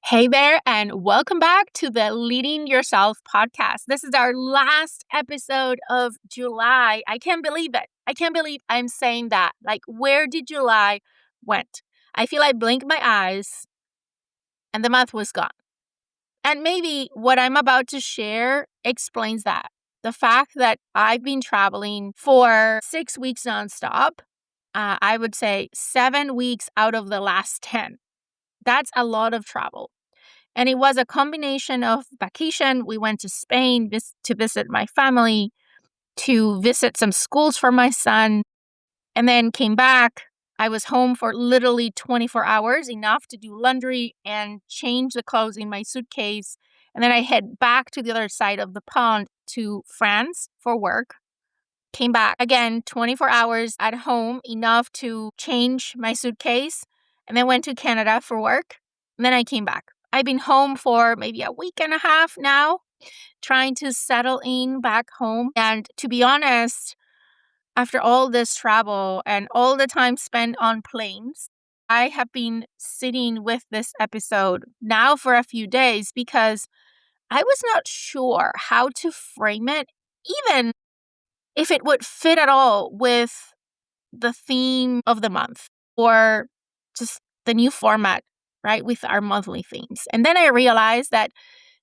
Hey there, and welcome back to the Leading Yourself podcast. This is our last episode of July. I can't believe it. I can't believe I'm saying that. Like, where did July went? I feel I blinked my eyes and the month was gone. And maybe what I'm about to share explains that. The fact that I've been traveling for 6 weeks nonstop, I would say 7 weeks out of the last 10. That's a lot of travel. And it was a combination of vacation. We went to Spain to visit my family, to visit some schools for my son, and then came back. I was home for literally 24 hours, enough to do laundry and change the clothes in my suitcase. And then I head back to the other side of the pond to France for work. Came back again, 24 hours at home, enough to change my suitcase, and then went to Canada for work. And then I came back. I've been home for maybe a week and a half now, trying to settle in back home. And to be honest, after all this travel and all the time spent on planes, I have been sitting with this episode now for a few days because I was not sure how to frame it, even if it would fit at all with the theme of the month or just the new format, right, with our monthly themes. And then I realized that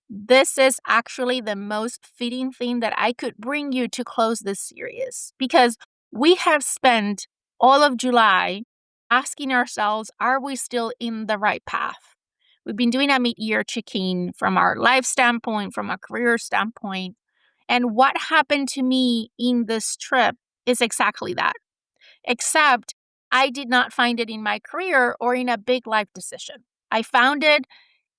this is actually the most fitting theme that I could bring you to close this series because we have spent all of July asking ourselves, are we still in the right path? We've been doing a mid-year check-in from our life standpoint, from a career standpoint. And what happened to me in this trip is exactly that. Except I did not find it in my career or in a big life decision. I found it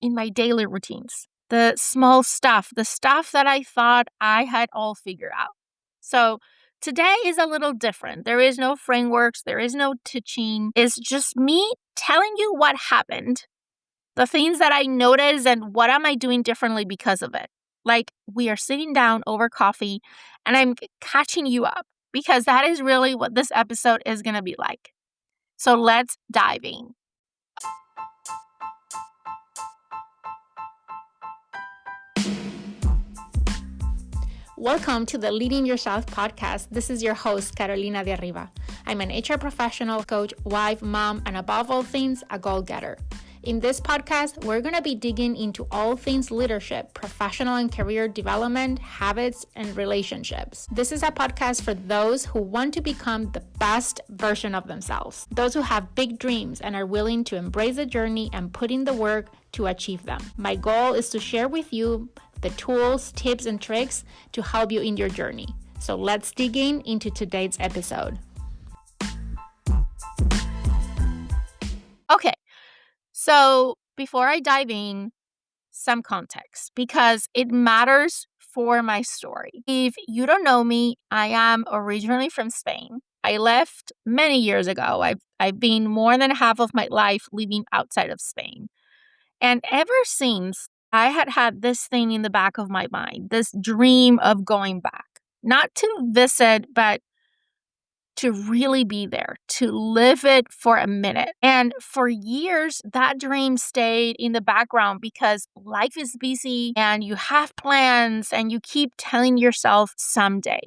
in my daily routines, the small stuff, the stuff that I thought I had all figured out. So today is a little different. There is no frameworks, there is no teaching. It's just me telling you what happened, the things that I noticed, and what am I doing differently because of it. Like, we are sitting down over coffee and I'm catching you up because that is really what this episode is going to be like. So let's dive in. Welcome to the Leading Yourself podcast. This is your host, Carolina de Arriba. I'm an HR professional, coach, wife, mom, and above all things, a goal-getter. In this podcast, we're going to be digging into all things leadership, professional and career development, habits, and relationships. This is a podcast for those who want to become the best version of themselves, those who have big dreams and are willing to embrace the journey and put in the work to achieve them. My goal is to share with you the tools, tips, and tricks to help you in your journey. So let's dig into today's episode. Okay. So before I dive in, some context, because it matters for my story. If you don't know me, I am originally from Spain. I left many years ago. I've been more than half of my life living outside of Spain. And ever since, I had this thing in the back of my mind, this dream of going back, not to visit, but to really be there, to live it for a minute. And for years, that dream stayed in the background because life is busy and you have plans and you keep telling yourself someday.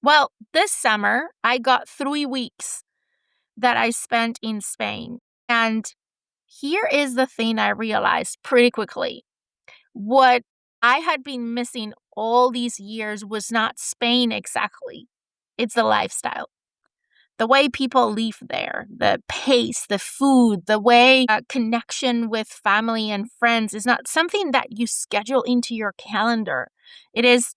Well, this summer, I got 3 weeks that I spent in Spain. And here is the thing I realized pretty quickly. What I had been missing all these years was not Spain exactly. It's the lifestyle. The way people live there, the pace, the food, the way connection with family and friends is not something that you schedule into your calendar. It is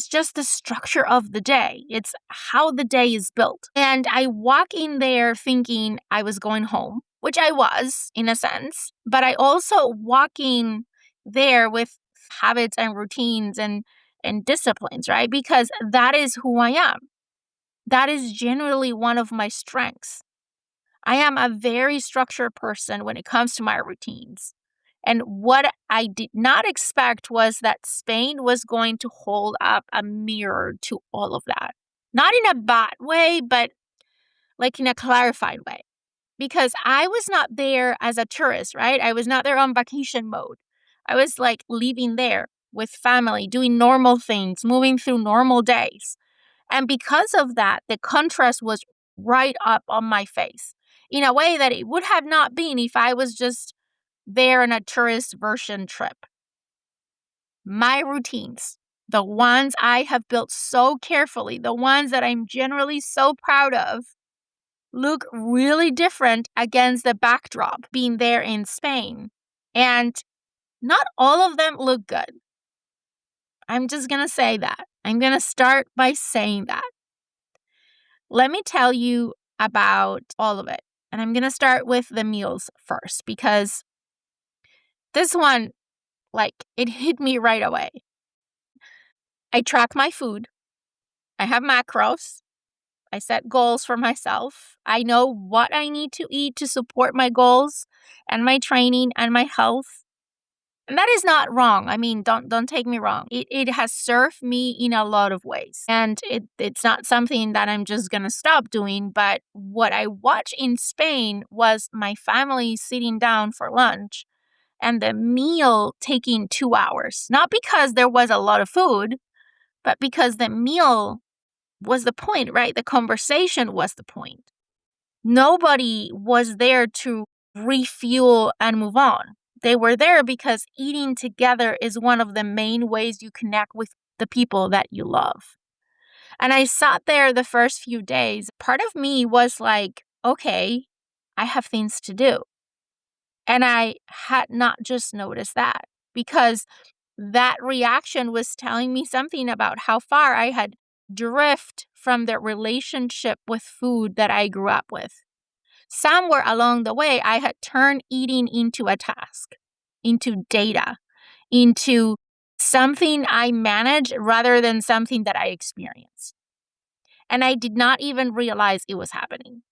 just the structure of the day. It's how the day is built. And I walk in there thinking I was going home, which I was in a sense, but I also walk in there with habits and routines and disciplines, right? Because that is who I am. That is generally one of my strengths. I am a very structured person when it comes to my routines. And what I did not expect was that Spain was going to hold up a mirror to all of that. Not in a bad way, but like in a clarified way. because I was not there as a tourist, right? I was not there on vacation mode. I was like living there with family, doing normal things, moving through normal days. And because of that, the contrast was right up on my face in a way that it would have not been if I was just there on a tourist version trip. My routines, the ones I have built so carefully, the ones that I'm generally so proud of, look really different against the backdrop being there in Spain. And not all of them look good. I'm just going to say that. I'm going to start by saying that. Let me tell you about all of it. And I'm going to start with the meals first because this one, like, it hit me right away. I track my food. I have macros. I set goals for myself. I know what I need to eat to support my goals and my training and my health. And that is not wrong. I mean, don't take me wrong. It has served me in a lot of ways. And it's not something that I'm just going to stop doing. But what I watched in Spain was my family sitting down for lunch and the meal taking 2 hours. Not because there was a lot of food, but because the meal was the point, right? The conversation was the point. Nobody was there to refuel and move on. They were there because eating together is one of the main ways you connect with the people that you love. And I sat there the first few days. Part of me was like, okay, I have things to do. And I had not just noticed that because that reaction was telling me something about how far I had drifted from the relationship with food that I grew up with. Somewhere along the way, I had turned eating into a task, into data, into something I manage rather than something that I experience. And I did not even realize it was happening.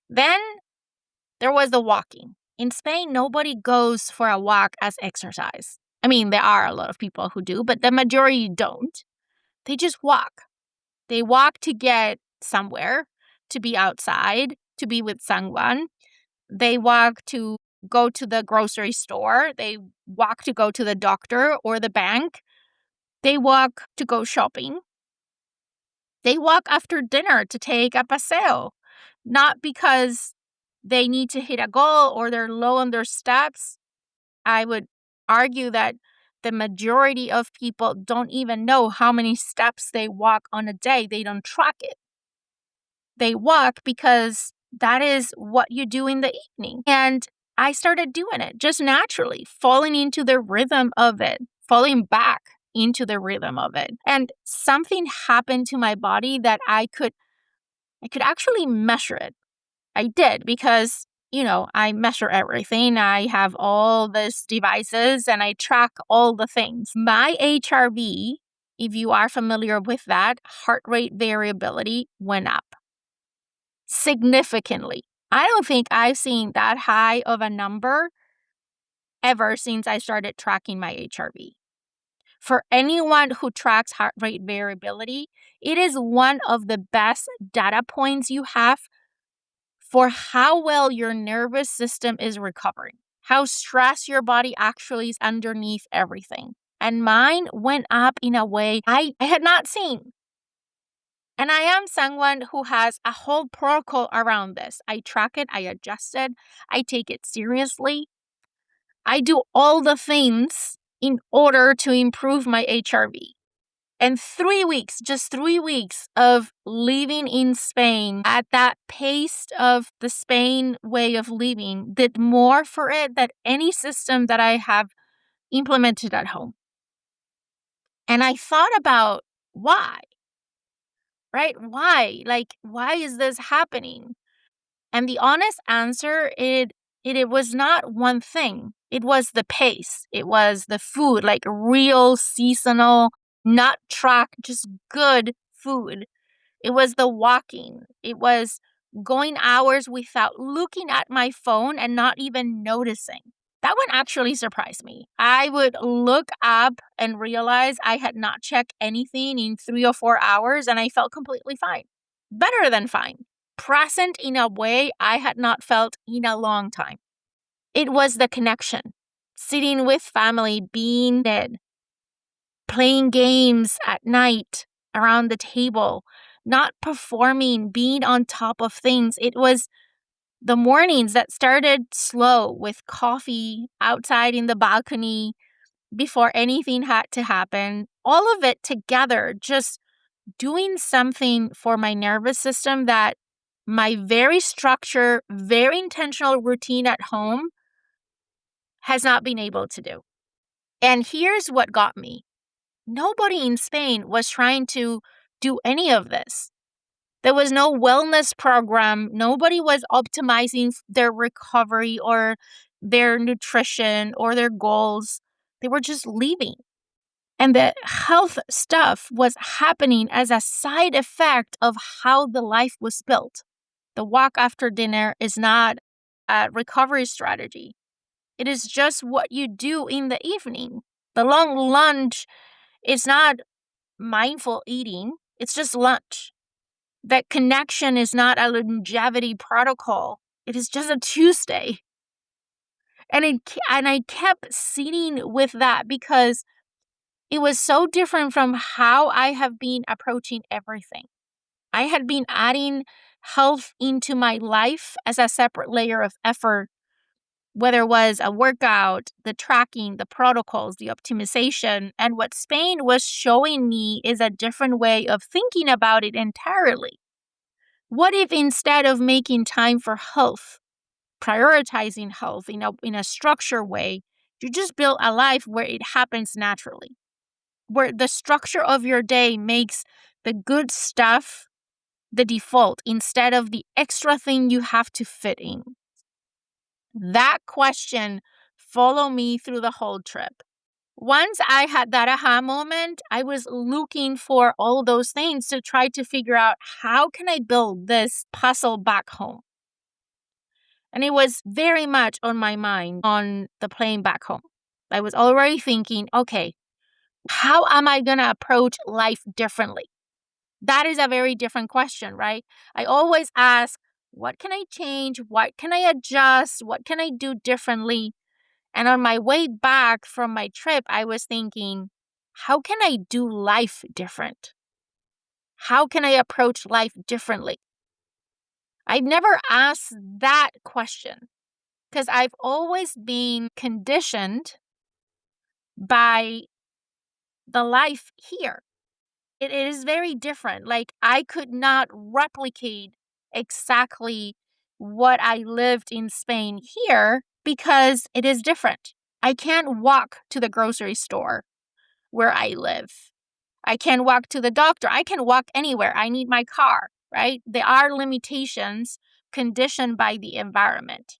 Then there was the walking. In Spain, nobody goes for a walk as exercise. I mean, there are a lot of people who do, but the majority don't. They just walk. They walk to get somewhere, to be outside, to be with someone. They walk to go to the grocery store. They walk to go to the doctor or the bank. They walk to go shopping. They walk after dinner to take a paseo, not because they need to hit a goal or they're low on their steps. I would argue that the majority of people don't even know how many steps they walk on a day. They don't track it. They walk because that is what you do in the evening. And I started doing it just naturally, falling into the rhythm of it, falling back into the rhythm of it. And something happened to my body that I could actually measure it. I did because, I measure everything. I have all these devices and I track all the things. My HRV, if you are familiar with that, heart rate variability went up significantly. I don't think I've seen that high of a number ever since I started tracking my HRV. For anyone who tracks heart rate variability, it is one of the best data points you have for how well your nervous system is recovering, how stressed your body actually is underneath everything. And mine went up in a way I had not seen. And I am someone who has a whole protocol around this. I track it, I adjust it, I take it seriously. I do all the things in order to improve my HRV. And 3 weeks, just 3 weeks of living in Spain at that pace of the Spain way of living did more for it than any system that I have implemented at home. And I thought about why, right? Why? Why is this happening? And the honest answer, it was not one thing. It was the pace. It was the food, like real seasonal, not tracked, just good food. It was the walking. It was going hours without looking at my phone and not even noticing. That one actually surprised me. I would look up and realize I had not checked anything in 3 or 4 hours and I felt completely fine. Better than fine. present in a way I had not felt in a long time. It was the connection, sitting with family, being it, playing games at night around the table, not performing, being on top of things. It was the mornings that started slow with coffee outside in the balcony before anything had to happen. All of it together, just doing something for my nervous system that my very structured, very intentional routine at home has not been able to do. And here's what got me. Nobody in Spain was trying to do any of this. There was no wellness program. Nobody was optimizing their recovery or their nutrition or their goals. They were just living. And the health stuff was happening as a side effect of how the life was built. The walk after dinner is not a recovery strategy. It is just what you do in the evening. The long lunch is not mindful eating. It's just lunch. That connection is not a longevity protocol. It is just a Tuesday. And I kept sitting with that because it was so different from how I have been approaching everything. I had been adding health into my life as a separate layer of effort, whether it was a workout, the tracking, the protocols, the optimization. And what Spain was showing me is a different way of thinking about it entirely. What if instead of making time for health, prioritizing health in a structured way, you just build a life where it happens naturally, where the structure of your day makes the good stuff the default instead of the extra thing you have to fit in? That question followed me through the whole trip. Once I had that aha moment, I was looking for all those things to try to figure out how can I build this puzzle back home. And it was very much on my mind on the plane back home. I was already thinking, okay, how am I going to approach life differently? That is a very different question, right? I always ask, what can I change? What can I adjust? What can I do differently? And on my way back from my trip, I was thinking, how can I do life different? How can I approach life differently? I never asked that question because I've always been conditioned by the life here. It is very different. Like, I could not replicate exactly what I lived in Spain here because it is different. I can't walk to the grocery store where I live. I can't walk to the doctor. I can walk anywhere. I need my car, right? There are limitations conditioned by the environment.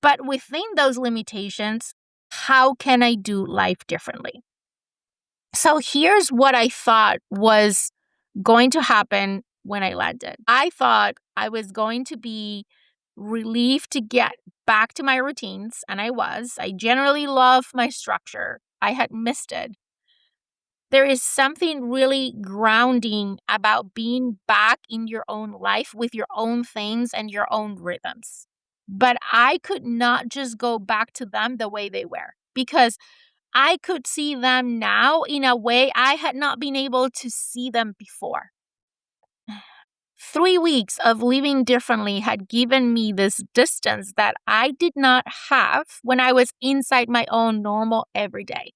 But within those limitations, how can I do life differently? So here's what I thought was going to happen when I landed. I thought I was going to be relieved to get back to my routines, and I was. I generally love my structure. I had missed it. There is something really grounding about being back in your own life with your own things and your own rhythms. But I could not just go back to them the way they were because I could see them now in a way I had not been able to see them before. 3 weeks of living differently had given me this distance that I did not have when I was inside my own normal everyday.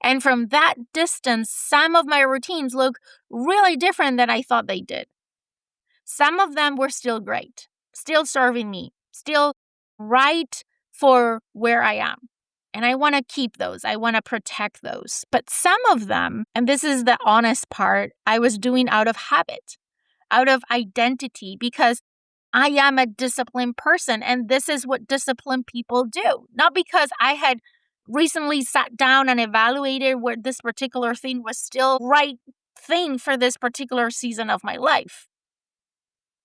And from that distance, some of my routines look really different than I thought they did. Some of them were still great, still serving me, still right for where I am. And I want to keep those. I want to protect those. But some of them, and this is the honest part, I was doing out of habit, out of identity, because I am a disciplined person. And this is what disciplined people do. Not because I had recently sat down and evaluated where this particular thing was still right thing for this particular season of my life.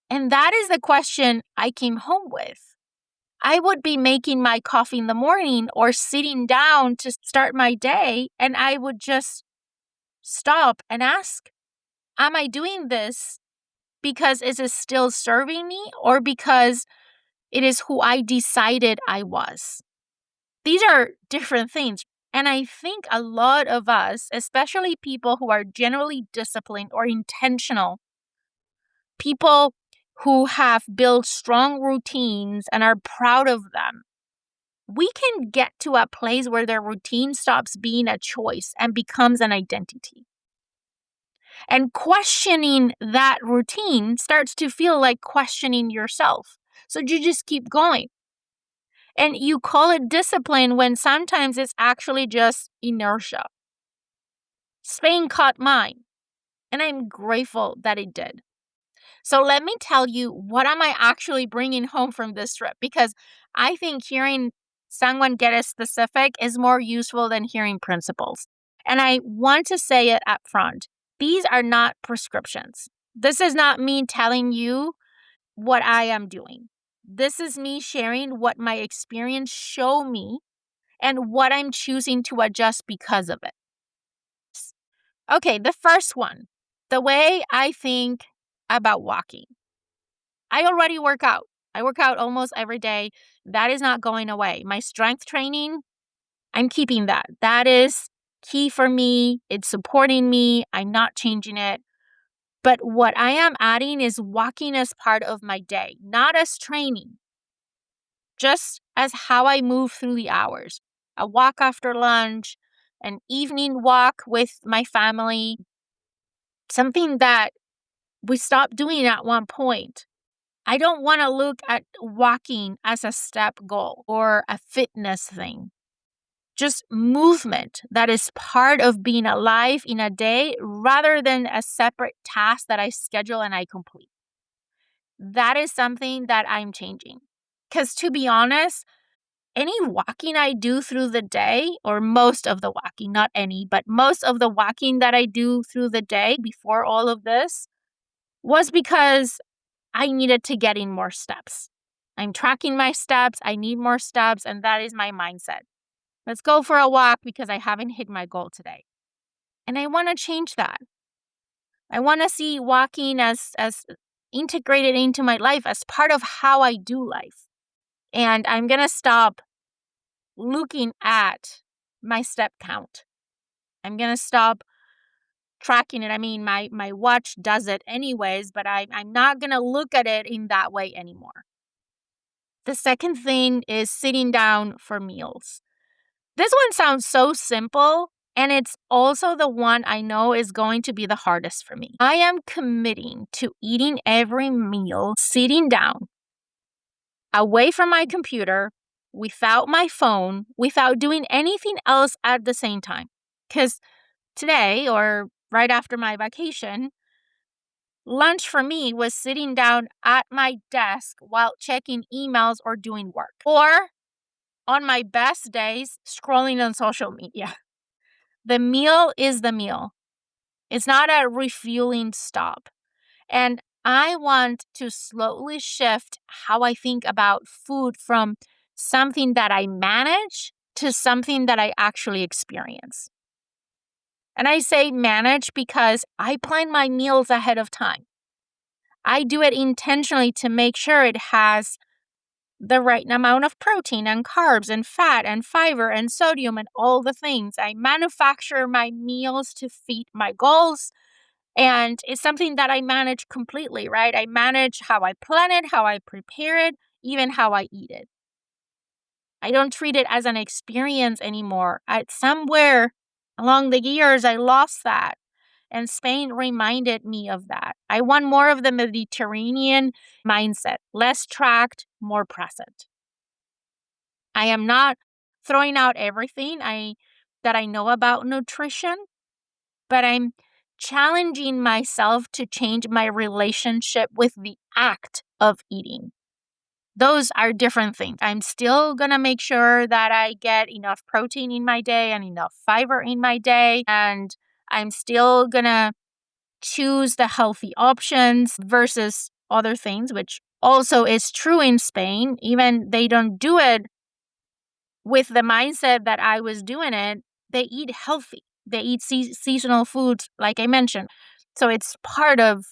And that is the question I came home with. I would be making my coffee in the morning or sitting down to start my day, and I would just stop and ask, am I doing this because is it still serving me or because it is who I decided I was? These are different things. And I think a lot of us, especially people who are generally disciplined or intentional, people who have built strong routines and are proud of them, we can get to a place where their routine stops being a choice and becomes an identity. And questioning that routine starts to feel like questioning yourself. So you just keep going. And you call it discipline when sometimes it's actually just inertia. Spain caught mine, and I'm grateful that it did. So let me tell you, what am I actually bringing home from this trip? Because I think hearing someone get as specific is more useful than hearing principles. And I want to say it up front. These are not prescriptions. This is not me telling you what I am doing. This is me sharing what my experience show me and what I'm choosing to adjust because of it. Okay, the first one, the way I think about walking. I already work out. I work out almost every day. That is not going away. My strength training, I'm keeping that. That is key for me. It's supporting me. I'm not changing it. But what I am adding is walking as part of my day, not as training, just as how I move through the hours. A walk after lunch, an evening walk with my family, something that we stopped doing at one point. I don't want to look at walking as a step goal or a fitness thing. Just movement that is part of being alive in a day rather than a separate task that I schedule and I complete. That is something that I'm changing. Because to be honest, any walking I do through the day, or most of the walking, not any, but most of the walking that I do through the day before all of this was because I needed to get in more steps. I'm tracking my steps. I need more steps. And that is my mindset. Let's go for a walk because I haven't hit my goal today. And I want to change that. I want to see walking as integrated into my life as part of how I do life. And I'm going to stop looking at my step count. I'm going to stop tracking it. I mean, my watch does it anyways, but I'm not going to look at it in that way anymore. The second thing is sitting down for meals. This one sounds so simple, and it's also the one I know is going to be the hardest for me. I am committing to eating every meal sitting down, away from my computer, without my phone, without doing anything else at the same time. Because today, or right after my vacation, lunch for me was sitting down at my desk while checking emails or doing work. Or on my best days, scrolling on social media. The meal is the meal. It's not a refueling stop. And I want to slowly shift how I think about food from something that I manage to something that I actually experience. And I say manage because I plan my meals ahead of time. I do it intentionally to make sure it has the right amount of protein and carbs and fat and fiber and sodium and all the things. I manufacture my meals to fit my goals. And it's something that I manage completely, right? I manage how I plan it, how I prepare it, even how I eat it. I don't treat it as an experience anymore. Somewhere along the years, I lost that. And Spain reminded me of that. I want more of the Mediterranean mindset, less tracked, more present. I am not throwing out everything that I know about nutrition, but I'm challenging myself to change my relationship with the act of eating. Those are different things. I'm still going to make sure that I get enough protein in my day and enough fiber in my day. And I'm still going to choose the healthy options versus other things, which also is true in Spain. Even they don't do it with the mindset that I was doing it. They eat healthy. They eat seasonal foods, like I mentioned. So it's part of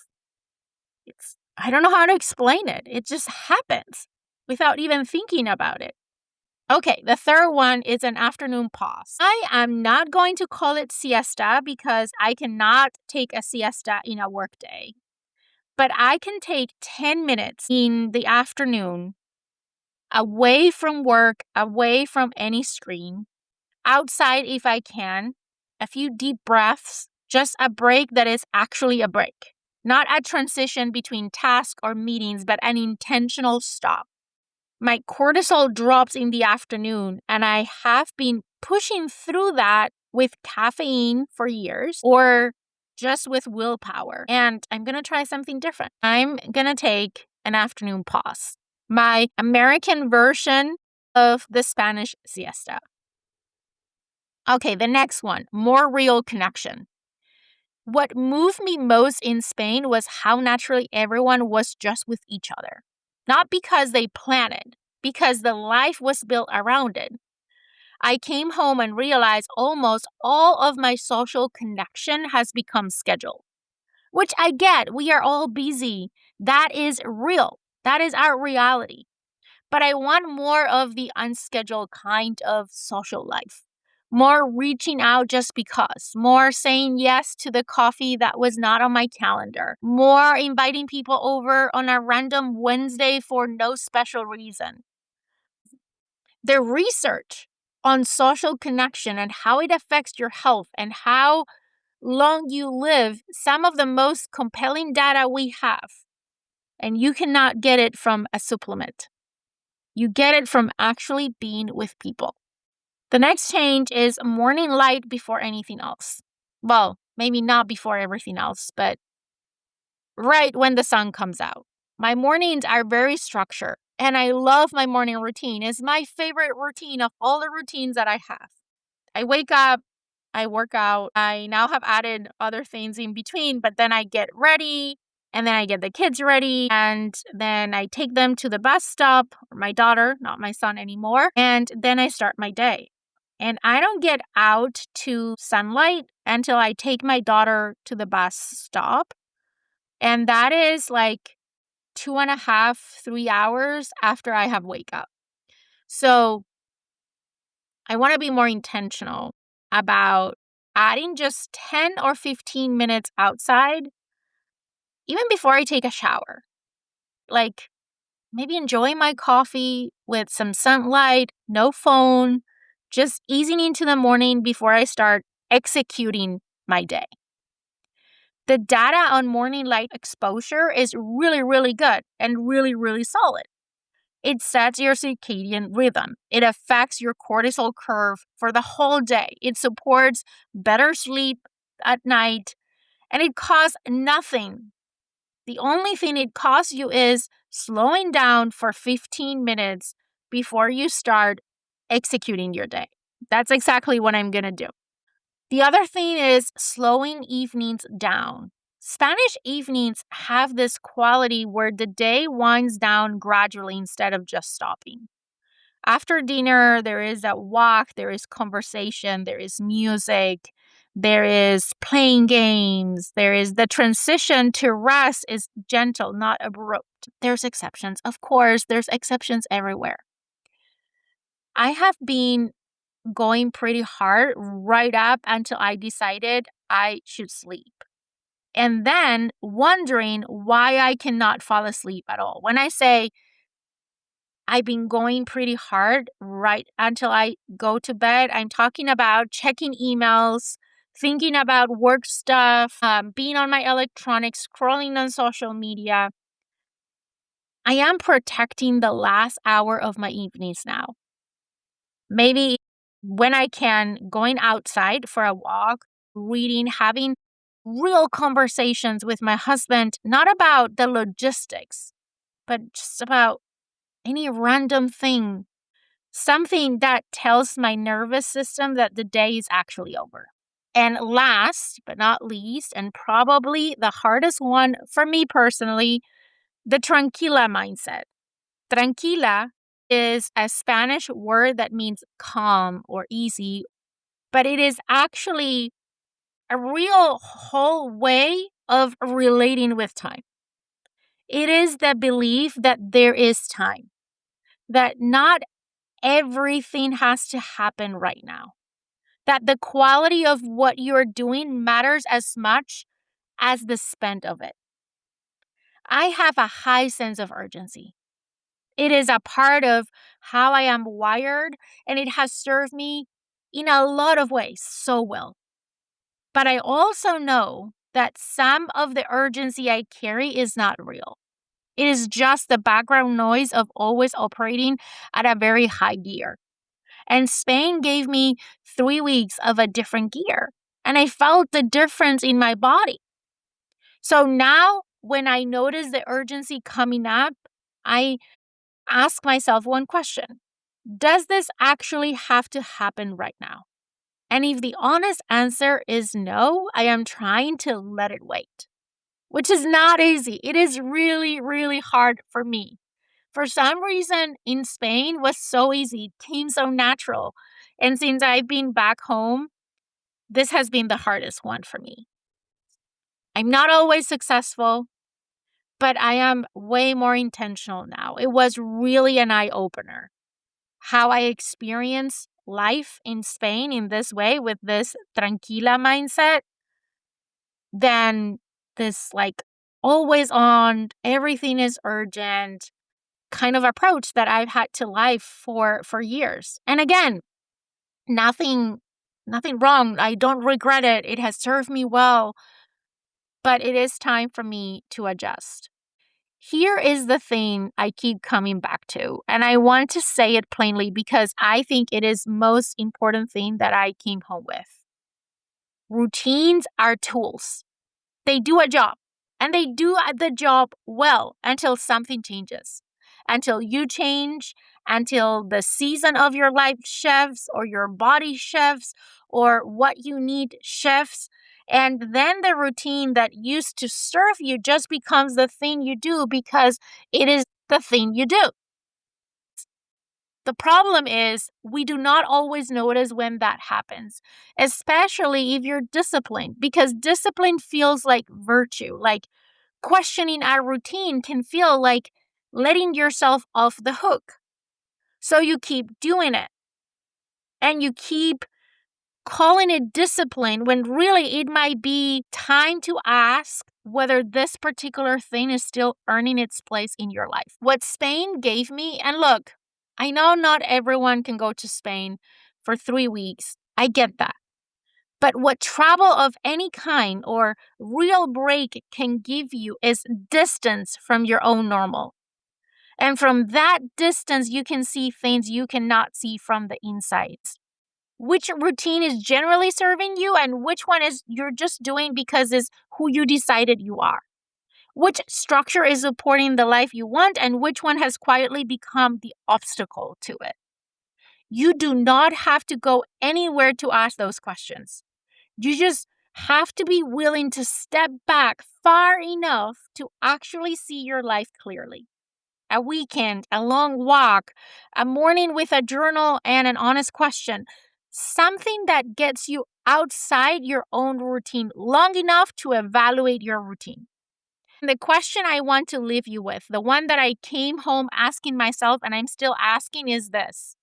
I don't know how to explain it. It just happens without even thinking about it. Okay, the third one is an afternoon pause. I am not going to call it siesta because I cannot take a siesta in a workday. But I can take 10 minutes in the afternoon away from work, away from any screen, outside if I can, a few deep breaths, just a break that is actually a break. Not a transition between tasks or meetings, but an intentional stop. My cortisol drops in the afternoon, and I have been pushing through that with caffeine for years or just with willpower. And I'm going to try something different. I'm going to take an afternoon pause, my American version of the Spanish siesta. Okay, the next one, more real connection. What moved me most in Spain was how naturally everyone was just with each other. Not because they planned it, because the life was built around it. I came home and realized almost all of my social connection has become scheduled. Which I get, we are all busy. That is real. That is our reality. But I want more of the unscheduled kind of social life. More reaching out just because. More saying yes to the coffee that was not on my calendar. More inviting people over on a random Wednesday for no special reason. The research on social connection and how it affects your health and how long you live, some of the most compelling data we have. And you cannot get it from a supplement. You get it from actually being with people. The next change is morning light before anything else. Well, maybe not before everything else, but right when the sun comes out. My mornings are very structured, and I love my morning routine. It's my favorite routine of all the routines that I have. I wake up, I work out. I now have added other things in between, but then I get ready, and then I get the kids ready, and then I take them to the bus stop, my daughter, not my son anymore, and then I start my day. And I don't get out to sunlight until I take my daughter to the bus stop. And that is like 2.5, 3 hours after I have wake up. So I want to be more intentional about adding just 10 or 15 minutes outside, even before I take a shower. Like maybe enjoying my coffee with some sunlight, no phone, just easing into the morning before I start executing my day. The data on morning light exposure is really, really good and really, really solid. It sets your circadian rhythm. It affects your cortisol curve for the whole day. It supports better sleep at night, and it costs nothing. The only thing it costs you is slowing down for 15 minutes before you start executing your day. That's exactly what I'm going to do. The other thing is slowing evenings down. Spanish evenings have this quality where the day winds down gradually instead of just stopping. After dinner, there is a walk, there is conversation, there is music, there is playing games, there is the transition to rest is gentle, not abrupt. There's exceptions. Of course, there's exceptions everywhere. I have been going pretty hard right up until I decided I should sleep. And then wondering why I cannot fall asleep at all. When I say I've been going pretty hard right until I go to bed, I'm talking about checking emails, thinking about work stuff, being on my electronics, scrolling on social media. I am protecting the last hour of my evenings now. Maybe when I can, going outside for a walk, reading, having real conversations with my husband, not about the logistics, but just about any random thing, something that tells my nervous system that the day is actually over. And last but not least, and probably the hardest one for me personally, the tranquila mindset. Tranquila is a Spanish word that means calm or easy, but it is actually a real whole way of relating with time. It is the belief that there is time, that not everything has to happen right now, that the quality of what you're doing matters as much as the spend of it. I have a high sense of urgency. It is a part of how I am wired, and it has served me in a lot of ways so well. But I also know that some of the urgency I carry is not real. It is just the background noise of always operating at a very high gear. And Spain gave me 3 weeks of a different gear, and I felt the difference in my body. So now, when I notice the urgency coming up, I ask myself one question: does this actually have to happen right now? And if the honest answer is no, I am trying to let it wait, which is not easy. It is really, really hard for me. For some reason, in Spain was so easy, it came so natural. And since I've been back home, this has been the hardest one for me. I'm not always successful, but I am way more intentional now. It was really an eye opener how I experience life in Spain in this way with this tranquila mindset than this like always on, everything is urgent kind of approach that I've had to life for years. And again, nothing nothing wrong. I don't regret it. It has served me well, but it is time for me to adjust. Here is the thing I keep coming back to, and I want to say it plainly because I think it is most important thing that I came home with. Routines are tools. They do a job, and they do the job well until something changes. Until you change, until the season of your life shifts, or your body shifts, or what you need shifts. And then the routine that used to serve you just becomes the thing you do because it is the thing you do. The problem is we do not always notice when that happens, especially if you're disciplined, because discipline feels like virtue. Like questioning our routine can feel like letting yourself off the hook. So you keep doing it and you keep calling it discipline when really it might be time to ask whether this particular thing is still earning its place in your life. What Spain gave me, and look, I know not everyone can go to Spain for 3 weeks. I get that. But what travel of any kind or real break can give you is distance from your own normal. And from that distance, you can see things you cannot see from the insides. Which routine is generally serving you and which one is you're just doing because it's who you decided you are. Which structure is supporting the life you want and which one has quietly become the obstacle to it. You do not have to go anywhere to ask those questions. You just have to be willing to step back far enough to actually see your life clearly. A weekend, a long walk, a morning with a journal and an honest question. Something that gets you outside your own routine long enough to evaluate your routine. The question I want to leave you with, the one that I came home asking myself and I'm still asking is this: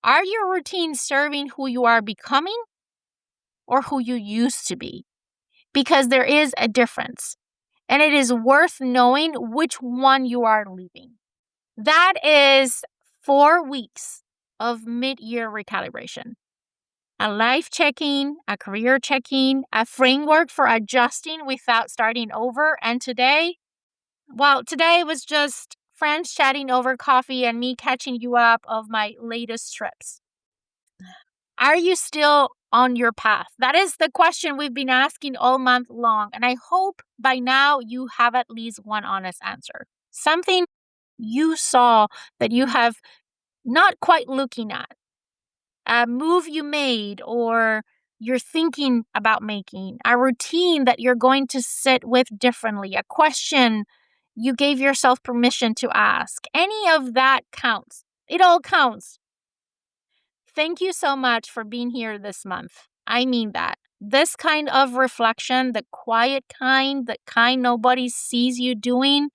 are your routines serving who you are becoming or who you used to be? Because there is a difference, and it is worth knowing which one you are leaving. That is 4 weeks of mid-year recalibration. A life check-in, a career check-in, a framework for adjusting without starting over. And today was just friends chatting over coffee and me catching you up of my latest trips. Are you still on your path? That is the question we've been asking all month long. And I hope by now you have at least one honest answer. Something you saw that you have not quite looking at. A move you made or you're thinking about making. A routine that you're going to sit with differently. A question you gave yourself permission to ask. Any of that counts. It all counts. Thank you so much for being here this month. I mean that. This kind of reflection, the quiet kind, the kind nobody sees you doing,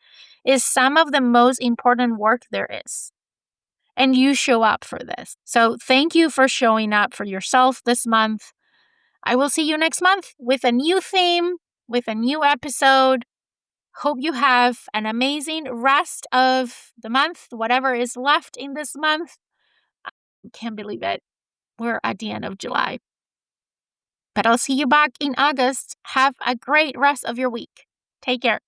is some of the most important work there is. And you show up for this. So thank you for showing up for yourself this month. I will see you next month with a new theme, with a new episode. Hope you have an amazing rest of the month, whatever is left in this month. I can't believe it. We're at the end of July. But I'll see you back in August. Have a great rest of your week. Take care.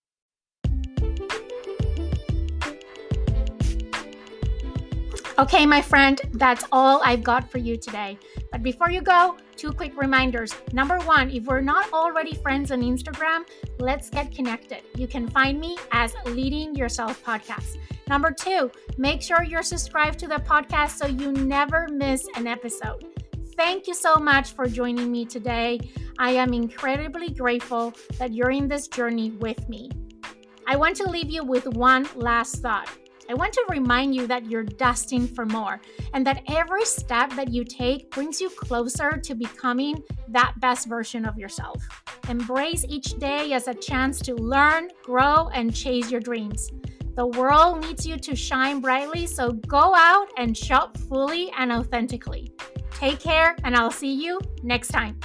Okay, my friend, that's all I've got for you today. But before you go, 2 quick reminders. Number 1, if we're not already friends on Instagram, let's get connected. You can find me as Leading Yourself Podcast. Number 2, make sure you're subscribed to the podcast so you never miss an episode. Thank you so much for joining me today. I am incredibly grateful that you're in this journey with me. I want to leave you with one last thought. I want to remind you that you're destined for more and that every step that you take brings you closer to becoming that best version of yourself. Embrace each day as a chance to learn, grow, and chase your dreams. The world needs you to shine brightly, so go out and show up fully and authentically. Take care, and I'll see you next time.